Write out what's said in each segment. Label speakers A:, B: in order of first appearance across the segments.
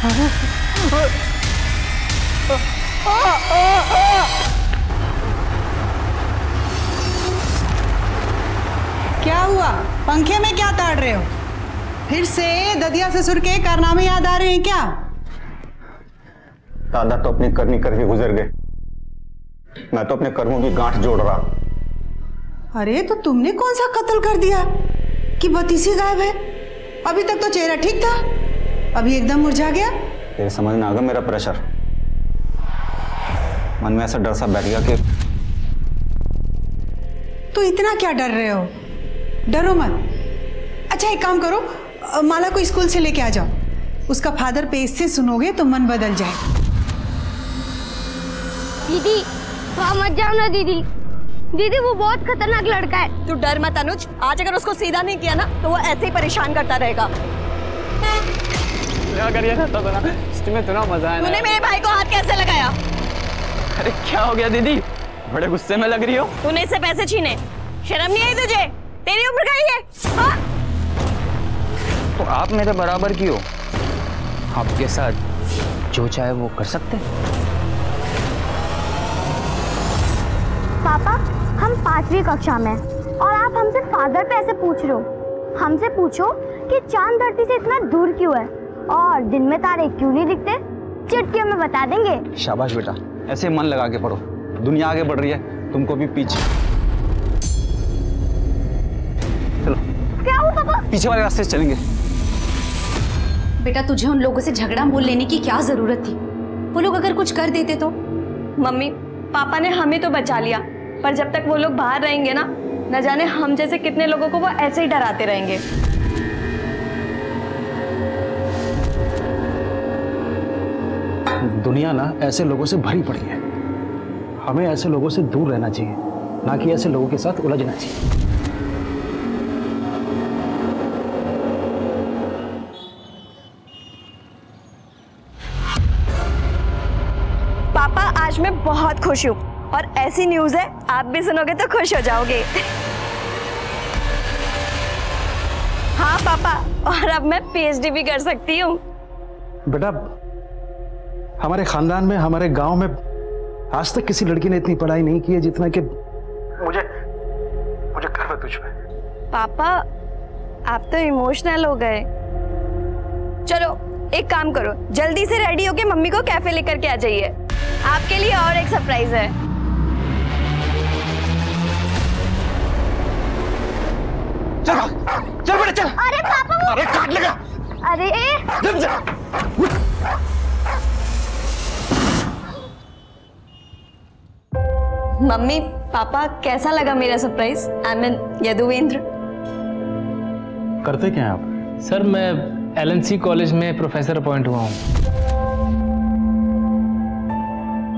A: क्या हुआ? पंखे में क्या ताड़ रहे हो? फिर से ददिया ससुर के कारनामे याद आ रहे हैं क्या?
B: दादा तो अपनी करनी करके गुजर गए, मैं तो अपने कर्मों की गांठ जोड़ रहा।
A: अरे तो तुमने कौन सा कत्ल कर दिया कि बतीसी गायब है? अभी तक तो चेहरा ठीक था, अभी एकदम मुरझा गया।
B: तेरे समझ में आ गया मेरा प्रेशर? मन में ऐसा डर सा बैठ गया कि।
A: तो इतना क्या डर रहे हो? डरो मत। अच्छा एक काम करो, माला को स्कूल से लेके आ जाओ, उसका फादर पेज से सुनोगे तो मन बदल जाए।
C: दीदी वहाँ मत जाओ ना दीदी, दीदी वो बहुत खतरनाक लड़का है।
D: तू डर मत अनुज, आज अगर उसको सीधा नहीं किया ना तो वो ऐसे ही परेशान करता रहेगा।
E: क्या करिए ना, इसमें इतना मजा है।
D: तूने मेरे भाई को हाथ कैसे लगाया?
E: अरे क्या हो गया दीदी, बड़े गुस्से में लग रही हो।
D: तूने इससे पैसे छीने, शर्म नहीं आई तुझे? तेरी उम्र का ही है। हाँ?
E: तो आप मेरे बराबर की हो, आपके साथ जो चाहे वो कर सकते।
C: पापा हम 5वीं कक्षा में और आप हमसे फादर पे ऐसे पूछ रहे हो। हमसे पूछो कि चांद धरती से इतना दूर क्यों है और दिन में तारे क्यों नहीं दिखते, चुटकियों में बता देंगे।
B: शाबाश बेटा, ऐसे मन लगा के पढ़ो, दुनिया आगे बढ़ रही है, तुमको भी पीछे। चलो।
C: क्या हुआ पापा?
B: पीछे वाले रास्ते से चलेंगे।
F: बेटा तुझे उन लोगों से झगड़ा मोल लेने की क्या जरूरत थी? वो लोग अगर कुछ कर देते तो?
D: मम्मी पापा ने हमें तो बचा लिया, पर जब तक वो लोग बाहर रहेंगे ना, न जाने हम जैसे कितने लोगों को वो ऐसे ही डराते रहेंगे।
G: दुनिया ना ऐसे लोगों से भरी पड़ी है, हमें ऐसे लोगों से दूर रहना चाहिए, ना कि ऐसे लोगों के साथ उलझना चाहिए।
D: पापा आज मैं बहुत खुश हूँ और ऐसी न्यूज़ है आप भी सुनोगे तो खुश हो जाओगे। हाँ पापा, और अब मैं पीएचडी भी कर सकती हूँ।
G: बेटा हमारे खानदान में, हमारे गांव में आज तक किसी लड़की ने इतनी पढ़ाई नहीं की है जितना कि मुझे गर्व है तुझ पे।
D: पापा आप तो इमोशनल हो गए। चलो एक काम करो, जल्दी से रेडी होके मम्मी को कैफे लेकर के आ जाइए, आपके लिए और एक सरप्राइज है।
B: चल बेटा चल।
C: अरे पापा
B: अरे काट लगा।
C: अरे
B: जब जा।
D: मम्मी पापा कैसा लगा मेरा सरप्राइज? I mean Yaduvendra.
G: करते क्या हैं आप?
H: सर मैं LNC कॉलेज में प्रोफेसर अपॉइंट हुआ हूँ।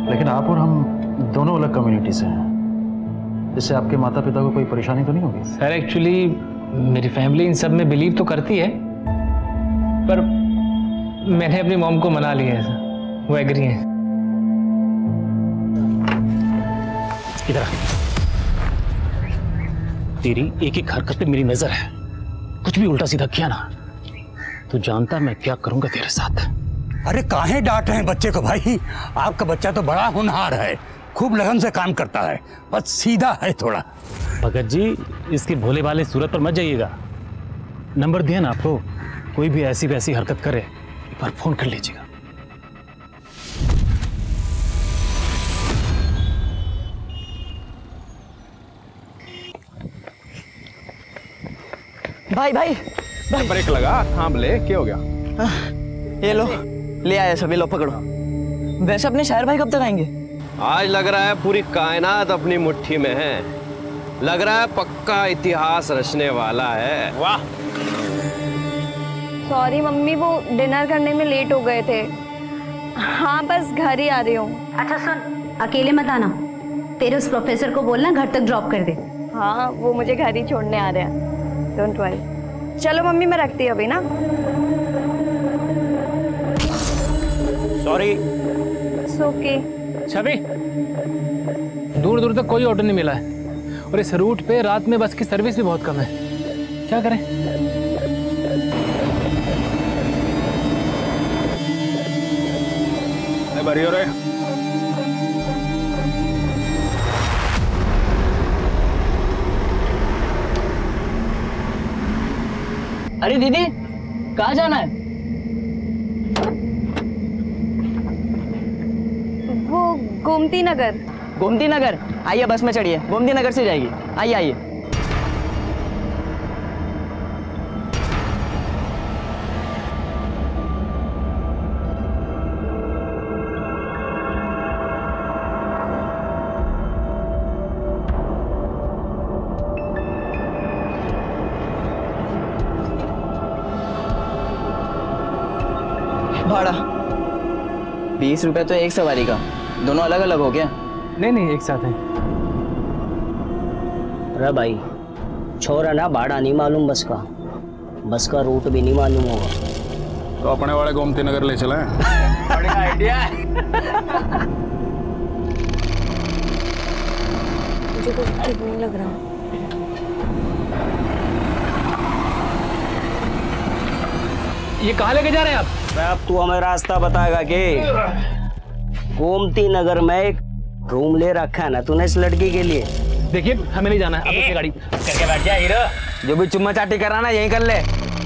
G: लेकिन आप और हम दोनों अलग कम्युनिटी से हैं, इससे आपके माता पिता को कोई परेशानी तो नहीं होगी?
H: सर एक्चुअली मेरी फैमिली इन सब में बिलीव तो करती है, पर मैंने अपनी मॉम को मना लिया है सर, वो एग्री है।
G: इधर आ। तेरी एक एक हरकत पे मेरी नजर है, कुछ भी उल्टा सीधा किया ना तो जानता मैं क्या करूंगा तेरे साथ।
I: अरे काहे डांट रहे हैं बच्चे को भाई? आपका बच्चा तो बड़ा होनहार है, खूब लगन से काम करता है, बस सीधा है थोड़ा।
G: भगत जी इसकी भोले वाले सूरत पर मत जाइएगा, नंबर दिया ना आपको, कोई भी ऐसी वैसी हरकत करे एक बार फोन कर लीजिएगा।
E: भाई भाई भाई
J: ब्रेक लगा, थाम ले, क्या हो गया?
E: ये लो, ले आए सभी, लो पकड़ो। वैसे अपने शहर भाई कब तक आएंगे?
J: आज लग रहा है पूरी कायनात अपनी मुट्ठी में है, लग रहा है पक्का इतिहास रचने वाला है। वाह।
D: सॉरी मम्मी, वो डिनर करने में लेट हो गए थे। हाँ बस घर ही आ रही हूँ।
F: अच्छा सुन, अकेले मत आना, तेरे उस प्रोफेसर को बोलना घर तक ड्रॉप कर दे।
D: हाँ वो मुझे घर ही छोड़ने आ रहे हैं, डोंट वरी। चलो मम्मी मैं रखती हूँ अभी ना।
J: सॉरी।
D: It's okay.
H: छवि, दूर दूर तक कोई ऑटो नहीं मिला है और इस रूट पे रात में बस की सर्विस भी बहुत कम है, क्या करें?
B: रही हो रे?
K: अरे दीदी, कहाँ जाना है?
D: वो गोमती नगर।
K: गोमती नगर? आइए बस में चढ़िए, गोमती नगर से जाएगी। आइए आइए। भाड़ा 20 रुपए तो एक सवारी का। दोनों अलग अलग हो गया?
H: नहीं एक साथ है।
K: अरे भाई छोरा ना, भाड़ा नहीं मालूम बस का रूट भी नहीं मालूम होगा
B: तो अपने वाले गोमती नगर ले चले।
K: बढ़िया आइडिया है।
D: मुझे कुछ ठीक नहीं लग रहा।
H: ये कहाँ लेके जा रहे हैं आप?
K: अब तू हमें रास्ता बताएगा कि गोमती नगर में एक रूम ले रखा है ना तूने इस लड़की के लिए।
H: देखिए हमें नहीं जाना है, अब गाड़ी
K: करके बैठ जा हीरो।
E: जो भी चुम्मा चाटी कर रहा ना यही कर ले,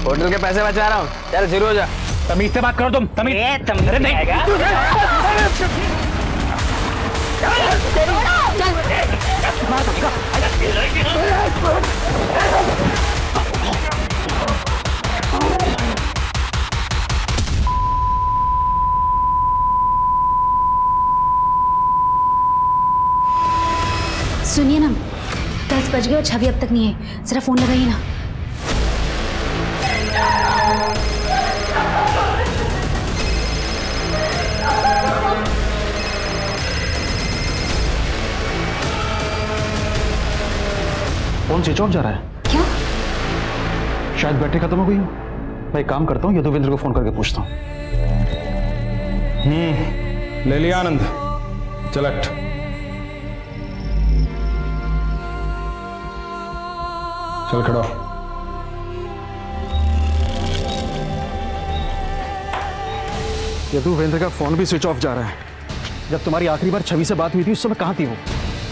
E: होटल के पैसे बचा रहा हूँ। चल शुरू हो जा।
H: तमीज से बात करो तुम। तमीज। अरे नहीं।
F: सुनिए ना, 10 बज गए और छवि अब तक नहीं है। जरा फोन लगाइए ना।
G: फोन स्विच ऑफ जा रहा है।
F: क्या?
G: शायद बैटरी खत्म हो गई हो। मैं एक काम करता हूँ, यदुवेंद्र को फोन करके पूछता हूँ।
B: ले लिया आनंद, चलट। चल खड़ा।
G: यदुवेंद्र का फोन भी स्विच ऑफ जा रहा है। जब तुम्हारी आखिरी बार छवि से बात हुई थी उस समय कहाँ थी वो?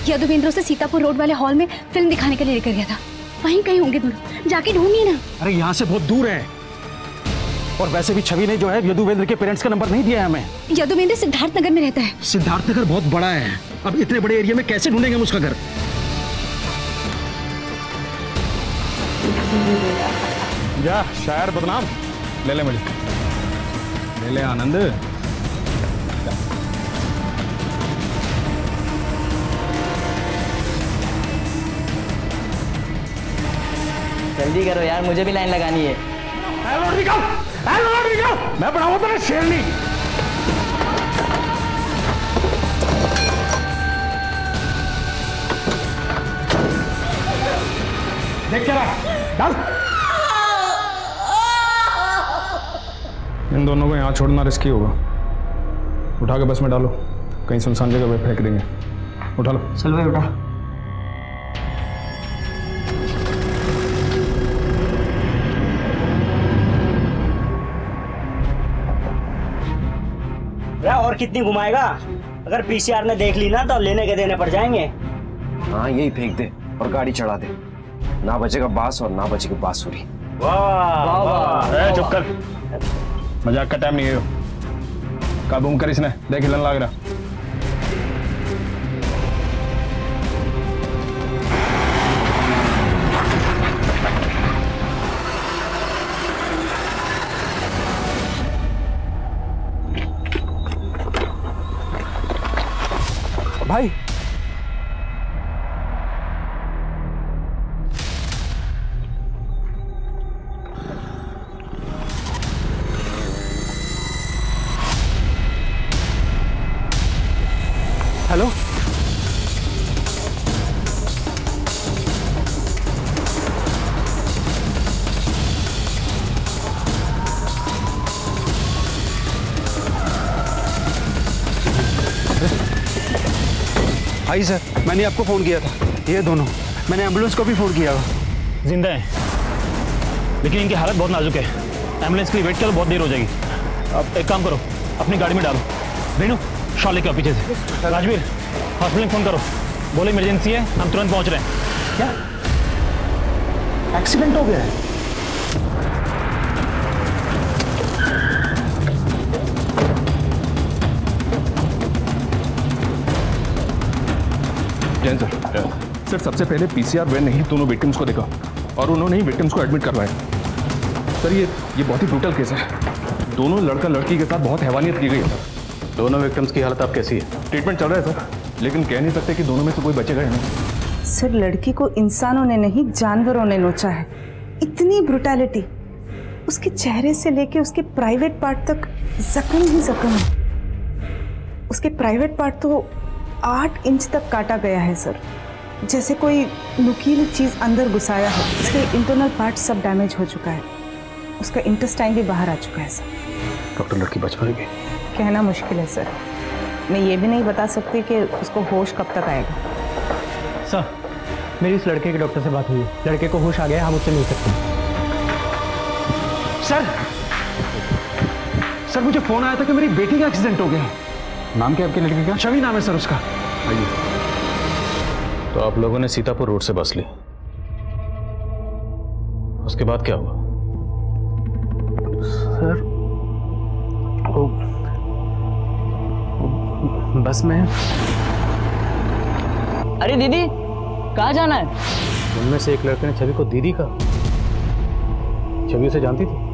F: यदुवेंद्र उसे सीतापुर रोड वाले हॉल में फिल्म दिखाने के लिए लेकर गया था। वहीं कहीं होंगे दोनों, जाके ढूंढिए ना।
G: अरे यहाँ से बहुत दूर है, और वैसे भी छवि ने जो है यदुवेंद्र के पेरेंट्स का नंबर नहीं दिया है हमें।
F: यदुवेंद्र सिद्धार्थ नगर में रहता है।
G: सिद्धार्थ नगर बहुत बड़ा है, अब इतने बड़े एरिया में कैसे ढूंढेंगे हम उसका घर?
B: जा शायर बदनाम। ले ले मुझे, ले ले आनंद।
K: जल्दी करो यार, मुझे भी लाइन लगानी है।
B: मैं बनाऊंगा तेरा शेरनी। देख क्या रहा, डाल। इन दोनों को यहाँ छोड़ना रिस्की होगा। उठा के बस में डालो, कहीं सुनसान जगह पे फेंक देंगे। उठा लो।
K: चल भाई उठा। और कितनी घुमाएगा? अगर पीसीआर ने देख ली ना तो लेने के देने पड़ जाएंगे।
J: हाँ यही फेंक दे और गाड़ी चढ़ा दे। ना बचेगा बांस और ना बचेगी बांसुरी।
K: वाह वाह।
B: चुप कर, मजाक का टाइम नहीं है। काबू कर इसने, देख हिलन लग रहा।
G: भाई हेलो,
L: आई सर, मैंने आपको फ़ोन किया था।
G: ये दोनों,
L: मैंने एम्बुलेंस को भी फ़ोन किया था।
H: जिंदा है, लेकिन इनकी हालत बहुत नाजुक है। एम्बुलेंस के लिए वेट करो, बहुत देर हो जाएगी। अब एक काम करो, अपनी गाड़ी में डालो। रेनू शॉल लेके आओ पीछे से। राजवीर हॉस्पिटल में फोन करो, बोले इमरजेंसी है, हम तुरंत पहुंच रहे हैं।
G: क्या एक्सीडेंट हो गया है?
B: जैन सर, सर सबसे पहले पीसीआर वैन ने ही दोनों विक्टिम्स को देखा और उन्होंने ही विक्टिम्स को एडमिट करवाया। सर ये बहुत ही ब्रूटल केस है। दोनों लड़का लड़की के साथ बहुत हैवानियत की गई है।
G: दोनों विक्टिम्स की हालत अब कैसी है?
B: ट्रीटमेंट चल रहा है सर, लेकिन कह नहीं सकते कि दोनों में से कोई बचेगा या नहीं।
M: सर लड़की को इंसानों ने नहीं जानवरों ने नोचा है। इतनी ब्रुटैलिटी, उसके चेहरे से लेके उसके प्राइवेट पार्ट तक जख्म ही जख्म है। उसके प्राइवेट पार्ट तो 8 इंच तक काटा गया है सर, जैसे कोई नुकीली चीज अंदर घुसाया हो। उसके इंटरनल पार्ट सब डैमेज हो चुका है, उसका इंटेस्टाइन भी बाहर आ चुका है सर।
G: डॉक्टर लड़की बच पाएगी?
M: कहना मुश्किल है सर, मैं ये भी नहीं बता सकती कि उसको होश कब तक आएगा।
H: सर मेरी इस लड़के के डॉक्टर से बात हुई है, लड़के को होश आ गया, हम उससे मिल सकते हैं।
G: सर मुझे फोन आया था कि मेरी बेटी का एक्सीडेंट हो गया है।
B: नाम क्या आपके लड़के का?
G: छवि नाम है सर उसका।
B: आइए।
G: तो आप लोगों ने सीतापुर रोड से बस ली, उसके बाद क्या हुआ?
H: सर वो बस में।
K: अरे दीदी कहाँ जाना है?
G: उनमें से एक लड़के ने छवि को दीदी कहा। छवि उसे जानती थी?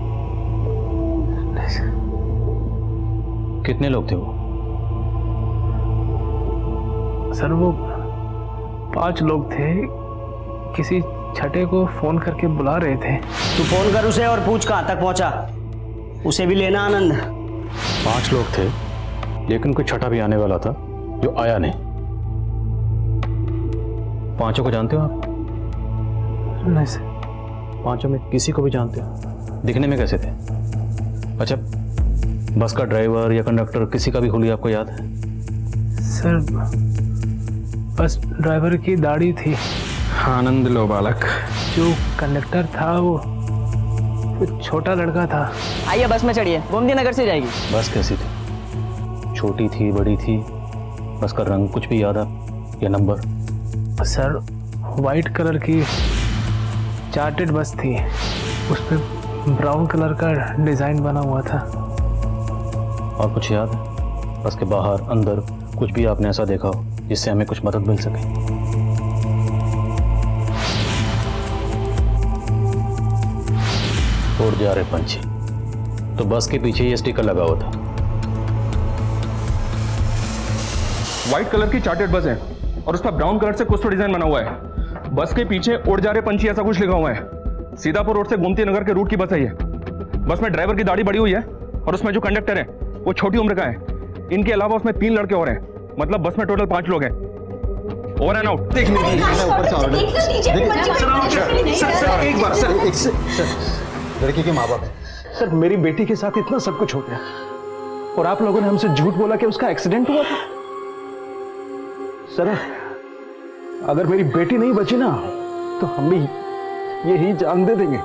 G: कितने लोग थे वो?
H: सर वो 5 लोग थे, किसी छठे को फोन करके बुला रहे थे।
K: तू फोन कर उसे और पूछ कहाँ तक पहुंचा, उसे भी लेना आनंद।
G: 5 लोग थे, लेकिन कोई छठा भी आने वाला था जो आया नहीं। 5 को जानते हो आप?
H: नहीं सर।
G: 5 में किसी को भी जानते हो? दिखने में कैसे थे? अच्छा, बस का ड्राइवर या कंडक्टर किसी का भी हुलिया आपको याद है?
H: सर बस ड्राइवर की दाढ़ी थी।
B: आनंद लो बालक।
H: जो कंडक्टर था वो छोटा लड़का था।
K: आइए बस में चढ़िए, गोमती नगर से जाएगी।
G: बस कैसी थी? छोटी थी, बड़ी थी? बस का रंग कुछ भी याद है या नंबर?
H: सर वाइट कलर की चार्टेड बस थी, उस पर ब्राउन कलर का डिजाइन बना हुआ था।
G: और कुछ याद है? बस के बाहर अंदर कुछ भी आपने ऐसा देखा हो जिससे हमें कुछ मदद मिल सके? उड़ जा रहे पंछी, तो बस के पीछे ये स्टिकर लगा हुआ था।
B: व्हाइट कलर की चार्टेड बस है और उस पर ब्राउन कलर से कुछ तो डिजाइन बना हुआ है। बस के पीछे उड़ जा रहे पंछी ऐसा कुछ लिखा हुआ है। सीतापुर रोड से गोमती नगर के रूट की बस है ये। बस में ड्राइवर की दाढ़ी बड़ी हुई है और उसमें जो कंडक्टर है वो छोटी उम्र का है। इनके अलावा उसमें 3 लड़के और हैं, मतलब बस में टोटल 5 लोग हैं। Over and out.
L: देख लीजिए ऊपर से एक बार सर, लड़की के माँ बाप है।
G: सर मेरी बेटी के साथ इतना सब कुछ हो गया और आप लोगों ने हमसे झूठ बोला कि उसका एक्सीडेंट हुआ था। सर अगर मेरी बेटी नहीं बची ना तो हम भी यही जान दे देंगे।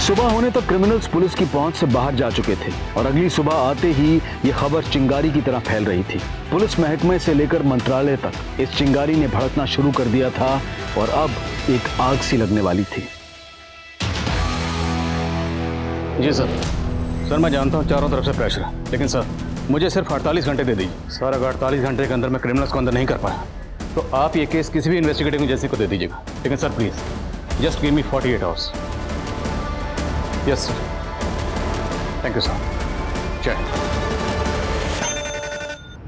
N: सुबह होने तक क्रिमिनल्स पुलिस की पहुंच से बाहर जा चुके थे और अगली सुबह आते ही ये खबर चिंगारी की तरह फैल रही थी। पुलिस महकमे से लेकर मंत्रालय तक इस चिंगारी ने भड़कना शुरू कर दिया था और अब एक आग सी लगने वाली थी।
G: जी सर। सर मैं जानता हूँ चारों तरफ से प्रेशर है, लेकिन सर मुझे सिर्फ 48 घंटे दे दीजिए। सर अगर 48 घंटे के अंदर मैं क्रिमिनल्स को अंदर नहीं कर पाया तो आप ये केस किसी भी इन्वेस्टिगेटिंग एजेंसी को दे दीजिएगा। लेकिन sir please just give me 48 hours. Yes sir. Thank you sir. Check.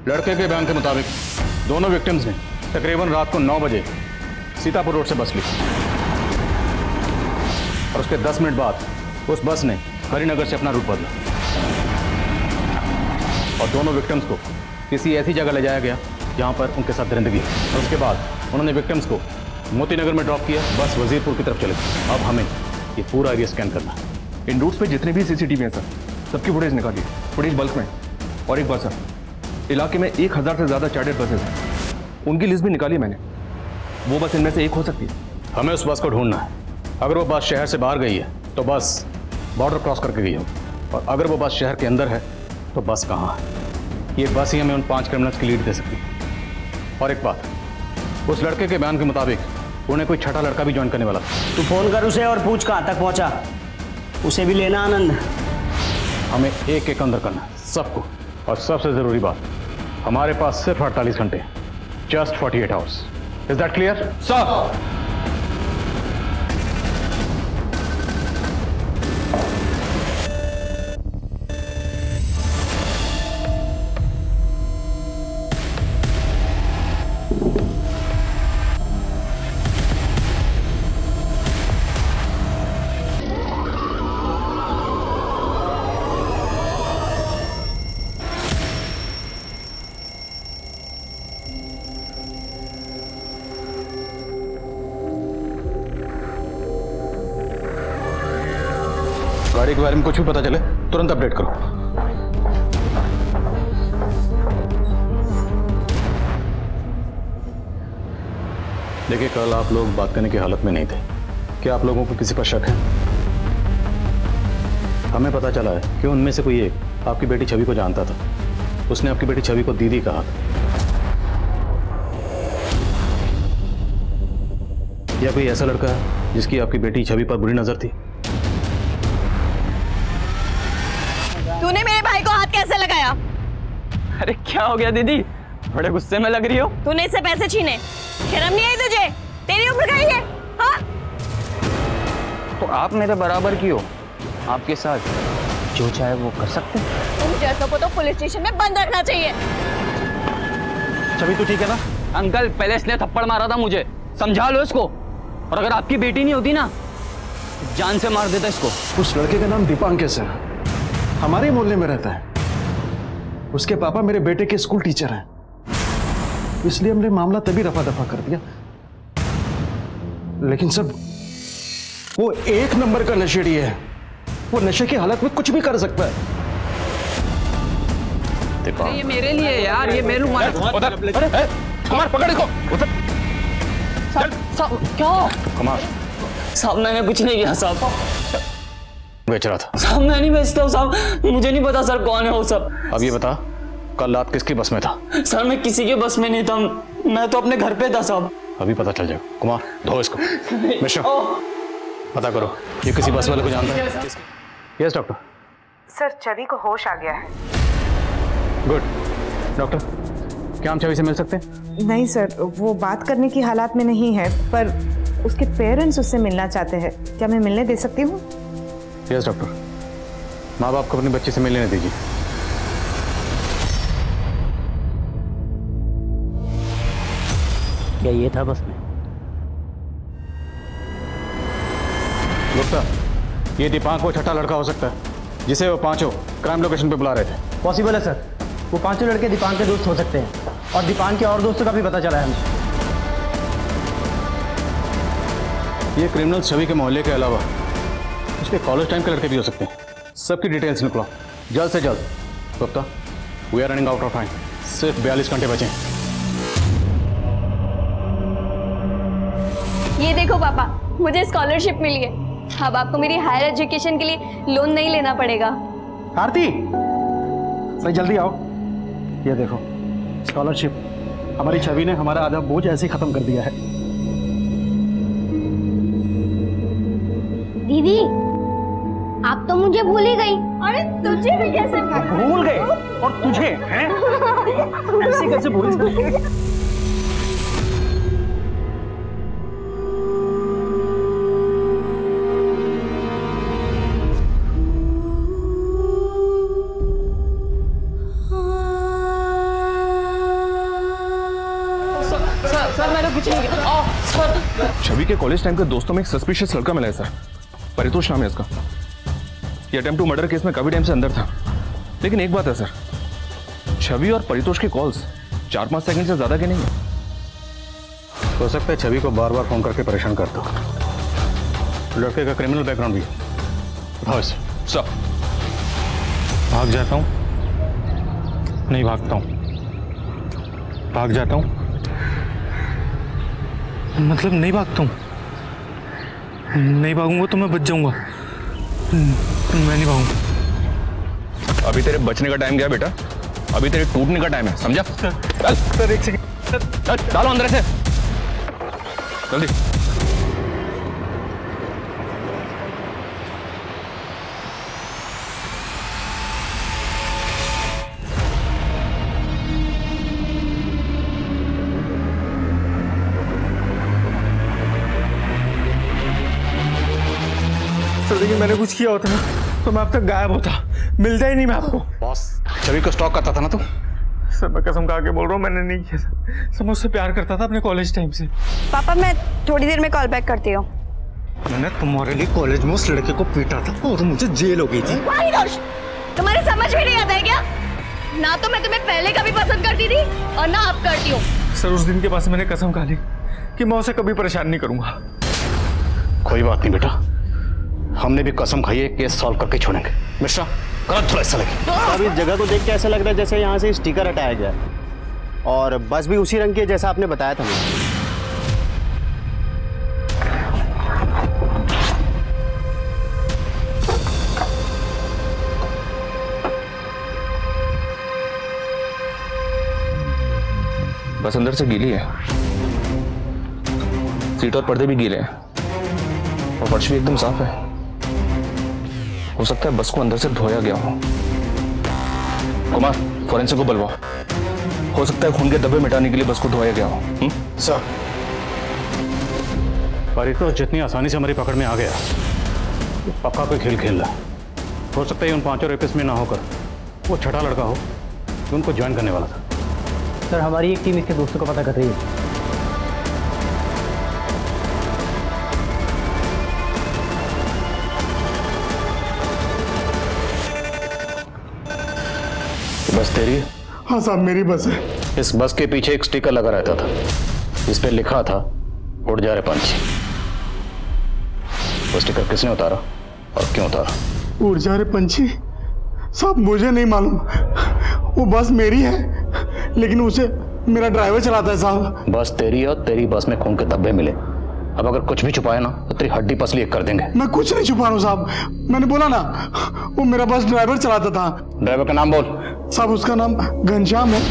G: लड़के के बयान के मुताबिक दोनों विक्टिम्स ने तकरीबन रात को 9 बजे सीतापुर रोड से बस ली और उसके 10 मिनट बाद उस बस ने हरिनगर से अपना रूट बदला और दोनों विक्टिम्स को किसी ऐसी जगह ले जाया गया जहां पर उनके साथ दरिंदगी है। और उसके बाद उन्होंने विक्टिम्स को मोतीनगर में ड्रॉप किया। बस वजीरपुर की तरफ चले गई। अब हमें ये पूरा एरिया स्कैन करना है।
B: इन रूट्स पे जितने भी सीसीटीवी हैं सर, सबकी फुटेज निकालिए, फुटेज बल्क में। और एक बात सर, इलाके में 1000 से ज़्यादा चार्टेड बसेज हैं, उनकी लिस्ट भी निकाली मैंने। वो बस इनमें से एक हो सकती है।
G: हमें उस बस को ढूंढना है। अगर वो बस शहर से बाहर गई है तो बस बॉर्डर क्रॉस करके गई हो, और अगर वो बस शहर के अंदर है तो बस कहाँ है? ये बस ही हमें उन 5 क्रिमिनल्स की लीड दे सकती है। और एक बात, उस लड़के के बयान के मुताबिक उन्हें कोई छठा लड़का भी ज्वाइन करने वाला था।
K: तू फोन कर उसे और पूछ कहाँ तक पहुंचा, उसे भी लेना आनंद।
G: हमें एक एक अंदर करना है सबको, और सबसे जरूरी बात, हमारे पास सिर्फ 48 घंटे, just 48 hours. Is that clear sir? गाड़ी के बारे में कुछ भी पता चले तुरंत अपडेट करो। देखिए, कल आप लोग बात करने की हालत में नहीं थे। क्या आप लोगों को किसी पर शक है? हमें पता चला है कि उनमें से कोई एक आपकी बेटी छवि को जानता था। उसने आपकी बेटी छवि को दीदी कहा था। या कोई ऐसा लड़का है जिसकी आपकी बेटी छवि पर बुरी नजर थी?
D: तूने मेरे भाई को हाथ कैसे लगाया?
E: अरे क्या हो गया दीदी, बड़े गुस्से में लग रही हो।
D: तूने इससे पैसे छीने, शर्म नहीं आई तुझे? तेरी उम्र का ही है, हाँ?
E: तो आप मेरे बराबर की हो, आपके साथ जो चाहे वो कर सकते हैं।
D: तुम जैसों को तो पुलिस स्टेशन में बंद रखना चाहिए।
E: छवि तो ठीक है ना? अंकल पहले इसने थप्पड़ मारा था मुझे, समझा लो इसको। और अगर आपकी बेटी नहीं होती ना, जान से मार देता इसको।
O: उस लड़के का नाम दीपांकेश है, हमारे मोहल्ले में रहता है। उसके पापा मेरे बेटे के स्कूल टीचर हैं, इसलिए हमने मामला तभी रफा दफा कर दिया। लेकिन सब वो एक नंबर का नशेड़ी है। वो नशे की हालत में कुछ भी कर सकता है।
E: ये मेरे लिए यार, ये मेरे
B: कुमार पकड़ इसको।
E: क्या?
G: कुमार
E: साहब मैंने कुछ नहीं किया साहब।
G: बेच रहा था
E: साहब। मैं नहीं बेचता हूँ साहब, मुझे नहीं पता सर कौन है वो सब।
G: अब ये बता, कल रात किसकी बस में था?
E: सर मैं किसी के बस में नहीं था, मैं तो अपने घर पे था साहब।
G: अभी पता चल जाएगा। कुमार धो इसको। मिश्रा पता करो ये किसी बस वाले को जानता है। Yes doctor.
M: सर छवि को होश आ गया है।
G: गुड। डॉक्टर क्या हम छवि से मिल सकते हैं?
M: नहीं सर, वो बात करने की हालात में नहीं है, पर उसके पेरेंट्स उससे मिलना चाहते हैं। क्या मैं मिलने दे सकती हूँ?
G: Yes doctor. माँ बाप को अपनी बच्ची से मिलने दीजिए।
K: क्या ये था बस में?
G: गुप्ता, ये दीपांक वो छठा लड़का हो सकता है जिसे वो पांचों क्राइम लोकेशन पे बुला रहे थे।
P: पॉसिबल है सर, वो पांचों लड़के दीपांक के दोस्त हो सकते हैं, और दीपांक के और दोस्तों का भी पता चला है हमें।
G: ये क्रिमिनल छवि के मोहल्ले के अलावा इसके कॉलेज टाइम के लड़के भी हो सकते हैं। सबकी डिटेल्स निकलो जल्द से जल्द। Gupta, we are running out of time, सिर्फ 42 घंटे बचे।
D: ये देखो पापा, मुझे स्कॉलरशिप मिली है। अब आपको मेरी हायर एजुकेशन के लिए लोन नहीं लेना पड़ेगा।
O: आरती, सही जल्दी आओ। ये देखो स्कॉलरशिप, हमारी छवि ने हमारा आधा बोझ ऐसे ही खत्म कर दिया है।
C: दीदी, आप तो मुझे भूल ही गई।
D: अरे तुझे भी कैसे
O: भूल गए? और तुझे हैं? ऐसे कैसे भूल गए?
E: सर मैंने कुछ नहीं किया सर।
B: छवि के कॉलेज टाइम के दोस्तों में एक सस्पिशियस लड़का मिला है सर, परितोष नाम है इसका। ये अटेम्प्ट टू मर्डर केस में काफी टाइम से अंदर था। लेकिन एक बात है सर, छवि और परितोष की कॉल्स 4-5 सेकंड से ज्यादा के नहीं है।
G: हो सकता है छवि को बार बार फोन करके परेशान करता हो। लड़के का क्रिमिनल बैकग्राउंड भी उठाओ इसे।
B: सर भाग जाता हूँ, नहीं भागता हूँ, भाग जाता हूँ, मतलब नहीं भागता हूँ। नहीं भागूंगा तो मैं बच जाऊंगा, मैं नहीं पाऊंगा। अभी तेरे बचने का टाइम गया बेटा, अभी तेरे टूटने का टाइम है, समझा? चल सर, एक सेकंड, डालो अंदर से जल्दी।
O: सर देखिए, मैंने कुछ किया होता ना तो मैं अब तक गायब होता, मिलता ही नहीं मैं आपको।
G: बॉस, छवि को स्टॉक करता था ना तू?
O: सर मैं कसम खा के बोल रहा हूँ, मैंने नहीं किया सर। सर मैं उससे प्यार करता था अपने कॉलेज टाइम से।
D: पापा मैं थोड़ी देर में कॉल बैक करती हूँ।
O: मैंने तुम्हारे लिए कॉलेज में उस लड़के को पीटा था और मुझे जेल हो गई थी।
D: तुम्हारी समझ में नहीं आता है क्या? ना तो मैं तुम्हें पहले कभी पसंद करती थी और ना अब करती हूँ।
O: सर उस दिन के बाद मैंने कसम खा ली कि मैं उसे कभी परेशान नहीं करूंगा।
G: कोई बात नहीं बेटा, हमने भी कसम खाई है, केस सॉल्व करके छोड़ेंगे। मिश्रा, करंट थोड़ा ऐसा लगे।
P: अब इस जगह को देख के ऐसा लग रहा है जैसे यहाँ से स्टिकर हटाया गया है, और बस भी उसी रंग की है जैसा आपने बताया था मुझे।
B: बस अंदर से गीली है, सीट और पर्दे भी गीले हैं और फर्श भी एकदम साफ है। हो सकता है बस को अंदर से धोया गया हो। कुमार, फोरेंसिक को बुलवाओ। हो सकता है खून के धब्बे मिटाने के लिए बस को धोया गया हो।
G: सर, पर तो जितनी आसानी से हमारी पकड़ में आ गया, पक्का कोई खेल खेल रहा है। हो सकता है उन 5 रेपिस्ट में ना होकर वो छठा लड़का हो जो उनको ज्वाइन करने वाला था।
P: सर हमारी एक टीम इसके दोस्तों को पता कर रही है।
G: बस तेरी है?
O: हाँ साहब, मेरी बस है।
G: इस बस के पीछे एक स्टिकर लगा रहता था, इस पे लिखा था उड़ जा रहे पंछी। वो स्टिकर किसने उतारा और क्यों उतारा?
O: उड़ जा रहे पंछी? साहब मुझे नहीं मालूम, वो बस मेरी है लेकिन उसे मेरा ड्राइवर चलाता है साहब।
G: बस तेरी है और तेरी बस में खून के धब्बे मिले। अब अगर कुछ भी छुपाए ना तो तेरी हड्डी पसली एक कर देंगे।
O: मैं कुछ नहीं छुपा रहा हूँ साहब, मैंने बोला ना वो मेरा बस ड्राइवर चलाता था।
G: ड्राइवर का नाम बोल।
O: साहब उसका नाम घनश्याम है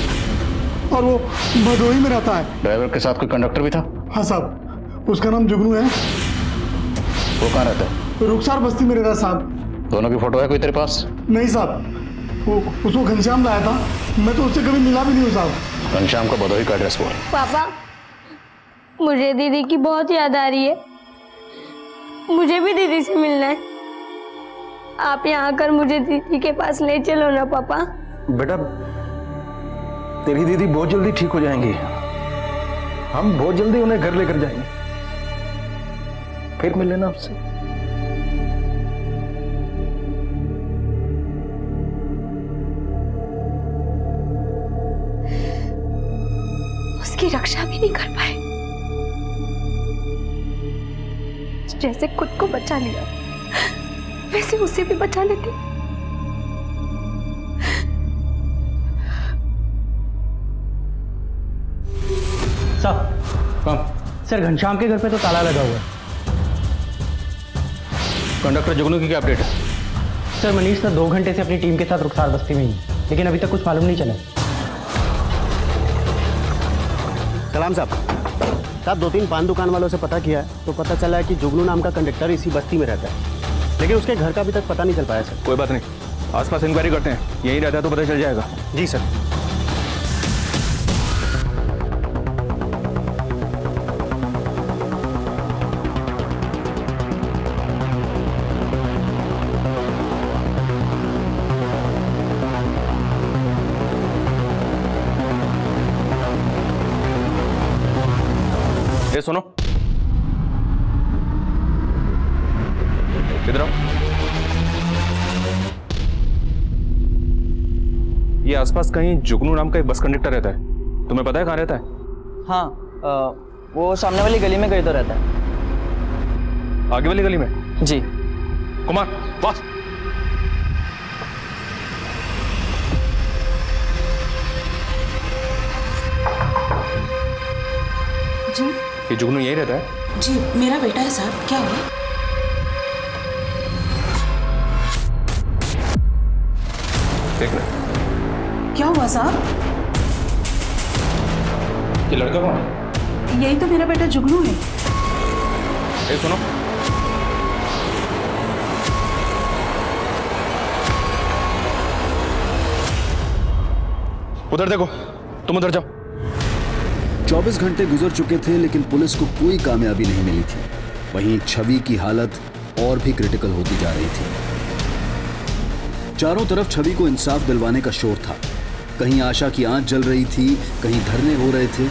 O: और वो भदोही में रहता है।
G: ड्राइवर के साथ कोई कंडक्टर भी था?
O: हाँ साहब, उसका नाम जुगनू है।
G: वो कहाँ रहता है?
O: रुखसार बस्ती में रहता है साहब।
G: दोनों की फोटो है कोई तेरे पास?
O: नहीं साहब, वो उसको घनश्याम लाया था, मैं तो उससे कभी मिला भी नहीं हूँ साहब।
G: घनश्याम का भदोही का एड्रेस बोल।
C: पापा, मुझे दीदी की बहुत याद आ रही है, मुझे भी दीदी से मिलना है। आप यहाँ आकर मुझे दीदी के पास ले चलो ना पापा।
O: बेटा, तेरी दीदी बहुत जल्दी ठीक हो जाएंगी, हम बहुत जल्दी उन्हें घर लेकर जाएंगे, फिर मिल लेना आपसे।
D: उसकी रक्षा भी नहीं कर पाए, जैसे खुद को बचा लिया वैसे उसे भी बचा लेते।
P: सर घनश्याम के घर पे तो ताला लगा हुआ है।
G: कंडक्टर जुगनू की क्या अपडेट है?
P: सर मनीष सर 2 घंटे से अपनी टीम के साथ रुखसार बस्ती में ही है, लेकिन अभी तक कुछ मालूम नहीं चला।
Q: सलाम साहब 2-3 पान दुकान वालों से पता किया है तो पता चला है कि जुगनू नाम का कंडक्टर इसी बस्ती में रहता है, लेकिन उसके घर का अभी तक पता नहीं चल पाया सर।
B: कोई बात नहीं, आसपास इंक्वायरी करते हैं, यही रहता है तो पता चल जाएगा।
Q: जी सर।
B: ये सुनो, इधर आओ। ये आसपास कहीं जुगनू नाम का एक बस कंडक्टर रहता है, तुम्हें पता है कहाँ रहता है?
R: हाँ, वो सामने वाली गली में कहीं तो रहता है।
B: आगे वाली गली में?
R: जी।
B: कुमार बस।
S: जी
B: ये जुगनू यही रहता है?
S: जी, मेरा बेटा है साहब, क्या हुआ?
B: एक मिनट।
M: क्या हुआ साहब?
B: ये लड़का कौन है?
M: यही तो मेरा बेटा जुगनू है।
B: ए सुनो, उधर देखो, तुम उधर जाओ।
N: 24 घंटे गुजर चुके थे लेकिन पुलिस को कोई कामयाबी नहीं मिली थी। वहीं छवि की हालत और भी क्रिटिकल होती जा रही थी। चारों तरफ छवि को इंसाफ दिलवाने का शोर था। कहीं आशा की आंच जल रही थी, कहीं धरने हो रहे थे।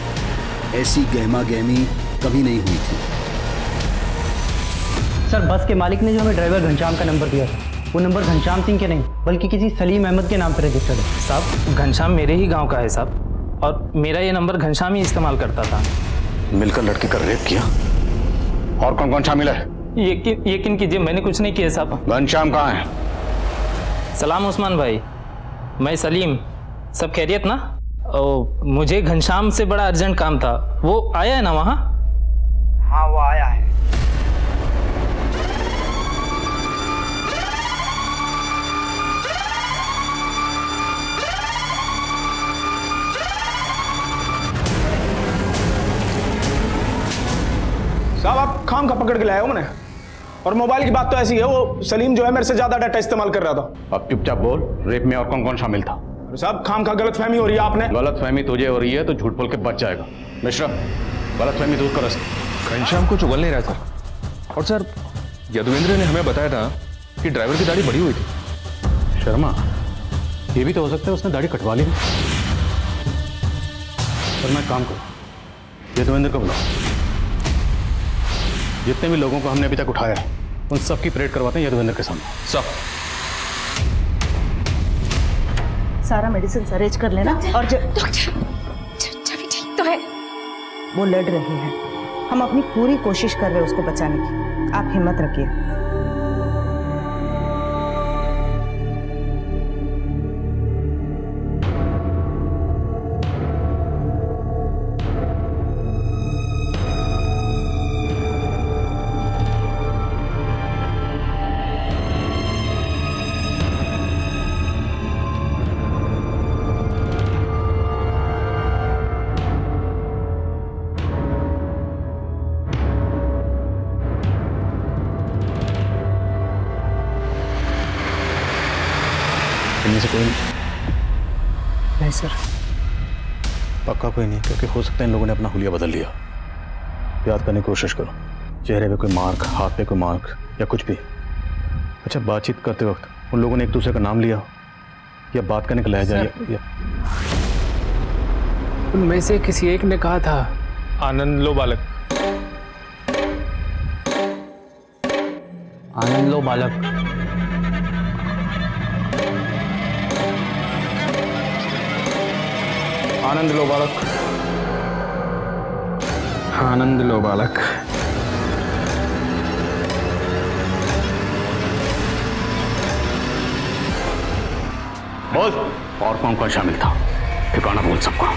N: ऐसी गहमा गहमी कभी नहीं हुई थी।
R: सर, बस के मालिक ने जो हमें ड्राइवर घनश्याम का नंबर दिया था, वो नंबर घनश्याम सिंह के नहीं बल्कि किसी सलीम अहमद के नाम पर रजिस्टर्ड है।
H: साहब, घनश्याम मेरे ही गांव का है साहब, और मेरा ये नंबर घनश्याम ही इस्तेमाल करता था।
G: मिलकर लड़की का रेप किया? और कौन कौन शामिल है?
H: यकीन कीजिए, मैंने कुछ नहीं किया साहब।
G: घनश्याम कहाँ है?
H: सलाम उस्मान भाई, मैं सलीम। सब खैरियत ना? मुझे घनश्याम से बड़ा अर्जेंट काम था। वो आया है ना वहाँ?
R: हाँ, वो आया है।
S: साहब, आप खाम का पकड़ के लाए हो मैंने। और मोबाइल की बात तो ऐसी है, वो सलीम जो है मेरे से ज्यादा डाटा इस्तेमाल कर रहा था।
G: अब चुपचाप बोल, रेप में और कौन कौन शामिल था?
S: साहब, खाम का गलत फहमी हो रही है आपने।
G: गलत फहमी तुझे हो रही है तो झूठ बोल के बच जाएगा। मिश्रा, गलत फहमी दूर कर।
B: घनश्याम को चुगल नहीं रहा सर। और सर, यदुवेंद्र ने हमें बताया था कि ड्राइवर की दाढ़ी बड़ी हुई थी।
G: शर्मा, ये भी तो हो सकता है उसने दाढ़ी कटवा ली। पर मैं काम करूं, यदुवेंद्र को बुलाओ। जितने भी लोगों को हमने अभी तक उठाया है उन सब की परेड करवाते हैं यदुवेंद्र के सामने। सब
M: सारा मेडिसिन अरेंज कर लेना। और
F: छवि ठीक तो है?
M: वो लड़ रही है, हम अपनी पूरी कोशिश कर रहे हैं उसको बचाने की। आप हिम्मत रखिए।
G: से कोई
M: नहीं सर,
G: पक्का कोई नहीं, क्योंकि हो सकता है इन लोगों ने अपना हुलिया बदल लिया। याद करने की कोशिश करो, चेहरे पे कोई मार्क, हाथ पे कोई मार्क या कुछ भी। अच्छा, बातचीत करते वक्त उन लोगों ने एक दूसरे का नाम लिया या बात करने का लहजा या
H: उनमें से किसी एक ने कहा था आनंद लो बालक।
R: आनंद लो बालक।
B: आनंद लो बालक। आनंद लो बालक।
G: बोल, और कौन कौन शामिल था? ठिकाना बोल सबका।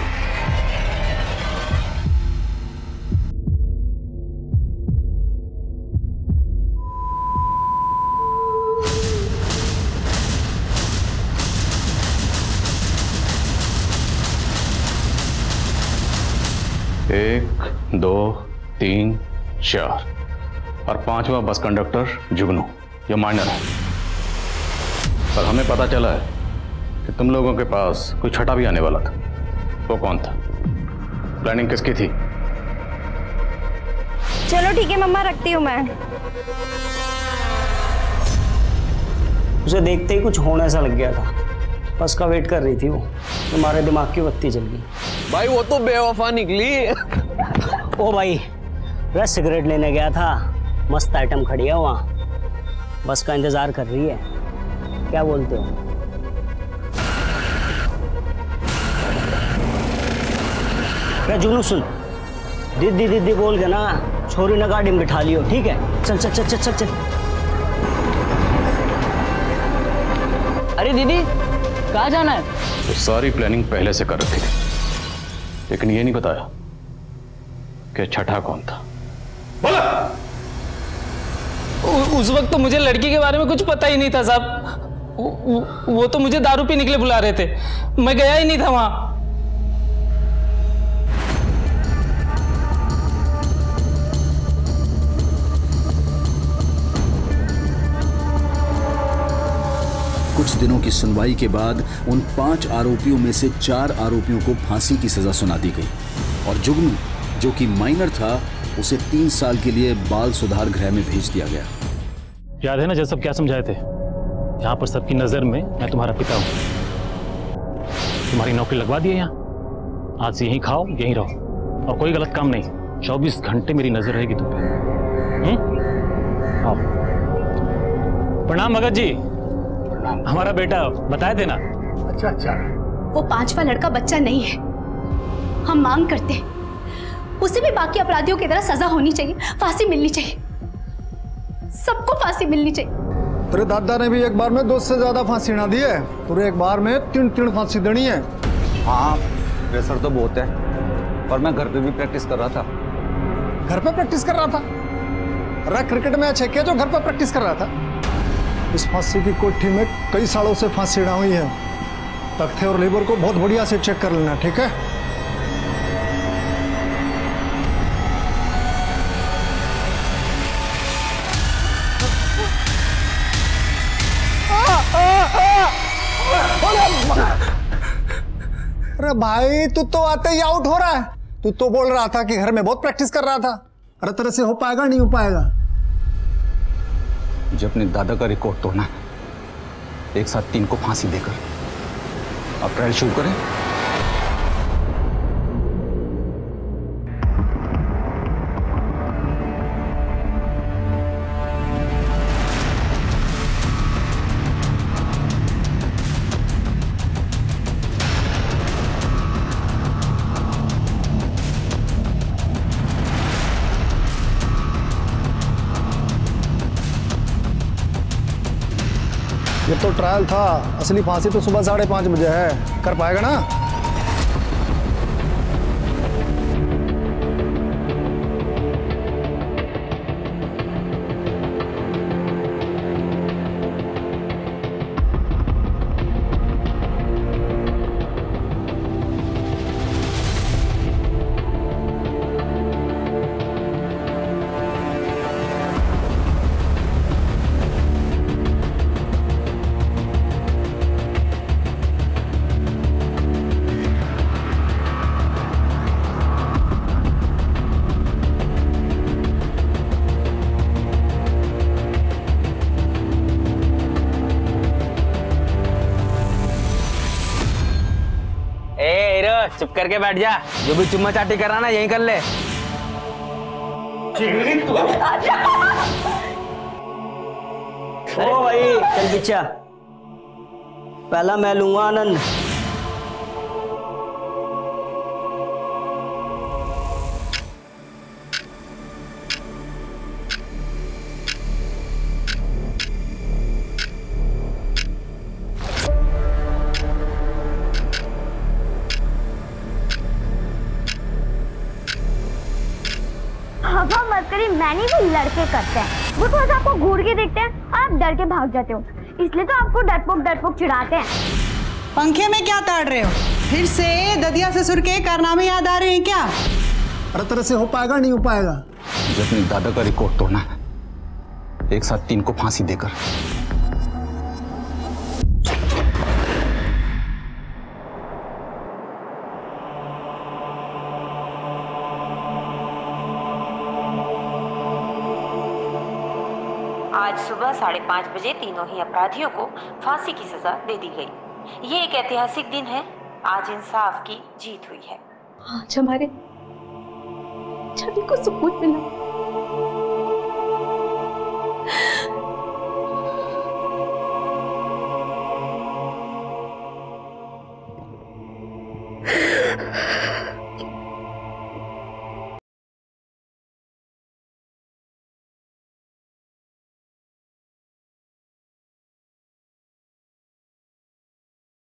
G: एक, दो, तीन, चार और पांचवा बस कंडक्टर जुगनू, ये माइनर है। पर हमें पता चला है कि तुम लोगों के पास कोई छठा भी आने वाला था। वो कौन था? प्लानिंग किसकी थी?
D: चलो ठीक है मम्मा, रखती हूँ मैं।
K: उसे देखते ही कुछ होने सा लग गया था, बस का वेट कर रही थी वो। तुम्हारे दिमाग की बत्ती जल गई।
J: भाई वो तो बेवफा निकली।
K: ओ भाई, वह सिगरेट लेने गया था, मस्त आइटम खड़ी है वहाँ, बस का इंतजार कर रही है। क्या बोलते हो? क्या जुनू, सुन, दीदी दीदी बोल के ना छोरी ने गाड़ी में बिठा लियो, ठीक है? चल चल चल चल चल चल।
R: अरे दीदी, कहाँ जाना है?
G: तो सारी प्लानिंग पहले से कर रखी थी, लेकिन ये नहीं बताया कि छठा कौन था।
H: उस वक्त तो मुझे लड़की के बारे में कुछ पता ही नहीं था साहब। वो तो मुझे दारू पीने के लिए बुला रहे थे, मैं गया ही नहीं था वहां।
N: कुछ दिनों की सुनवाई के बाद उन 5 आरोपियों में से 4 आरोपियों को फांसी की सजा सुना दी गई और जुगनू, जो कि माइनर था, उसे 3 साल के लिए बाल सुधार गृह में भेज दिया गया।
G: याद है ना जब सब क्या समझाए थे? यहाँ पर सबकी नजर में मैं तुम्हारा पिता हूँ। तुम्हारी नौकरी लगवा दी है यहाँ, आज से यहीं खाओ यहीं रहो और कोई गलत काम नहीं। 24 घंटे मेरी नजर रहेगी तुम पे। आओ। प्रणाम भगत जी। हमारा बेटा बताए थे ना।
F: अच्छा अच्छा। वो 5वां लड़का बच्चा नहीं है। हम मांग करते हैं उसे भी बाकी अपराधियों की तरह सजा होनी चाहिए, फांसी मिलनी चाहिए, सबको फांसी मिलनी चाहिए।
T: तेरे दादा ने भी एक बार में 2 से ज्यादा फांसी ना दी है, पूरे एक बार में 3 फांसी देनी है।
E: हाँ प्रेशर तो बहुत है, और मैं घर पे भी प्रैक्टिस कर रहा था।
T: घर पे प्रैक्टिस कर रहा था? अरे क्रिकेट मैच है क्या जो घर पे प्रैक्टिस कर रहा था? इस फांसी की कोठी में कई सालों से फांसी ना हुई है। तख्ते और लेबर को बहुत बढ़िया से चेक कर लेना, ठीक है? अरे भाई तू तो आते ही आउट हो रहा है। तू तो बोल रहा था कि घर में बहुत प्रैक्टिस कर रहा था। अरे तेरे से हो पाएगा नहीं हो पाएगा?
E: मुझे अपने दादा का रिकॉर्ड तोड़ना है, एक साथ 3 को फांसी देकर। अब ट्रायल शुरू करें।
T: ये तो ट्रायल था, असली फांसी तो सुबह 5:30 बजे है। कर पाएगा ना?
E: चुप करके बैठ जा, जो भी चुम्मा चाटी कर रहा ना यहीं कर ले।
K: ओ भाई चल बिच्छा, पहला मैं लूंगा आनंद।
C: हवा मत करिए, मैंने भी लड़के करते हैं। वो थोड़ा सा आपको घूर के देखते हैं और आप डर के भाग जाते हो, इसलिए तो आपको डरपोक चिढ़ाते हैं।
A: पंखे में क्या ताड़ रहे हो? फिर से ददिया ससुर के कारनामे याद आ रहे हैं क्या?
T: अरे तेरे से हो पाएगा नहीं हो पाएगा?
E: मुझे अपने दादा का रिकॉर्ड तोड़ना है, एक साथ 3 को फांसी देकर।
U: आज सुबह 5:30 बजे तीनों ही अपराधियों को फांसी की सजा दे दी गई। ये एक ऐतिहासिक दिन है, आज इंसाफ की जीत हुई है।
F: आज हमारे छवि को सुकून मिला।